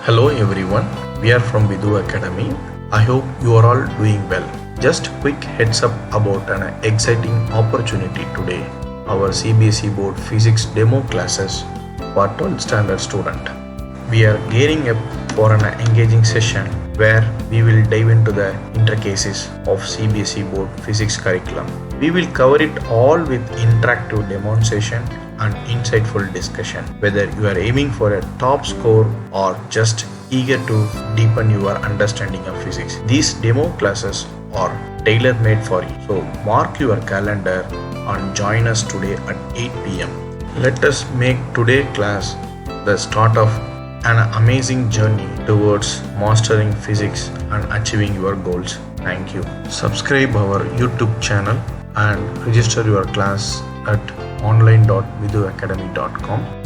Hello everyone, we are from Vidhu Academy. I hope you are all doing well. Just quick heads up about an exciting opportunity today. Our CBSE Board Physics demo classes for 12th standard student. We are gearing up for an engaging session where we will dive into the intricacies of CBSE Board Physics curriculum. We will cover it all with interactive demonstration and insightful discussion. Whether you are aiming for a top score or just eager to deepen your understanding of physics, these demo classes are tailor-made for you. So mark your calendar and join us today at 8 p.m. Let us make today's class the start of an amazing journey towards mastering physics and achieving your goals. Thank you. Subscribe our YouTube channel and register your class at online.vidhuacademy.com.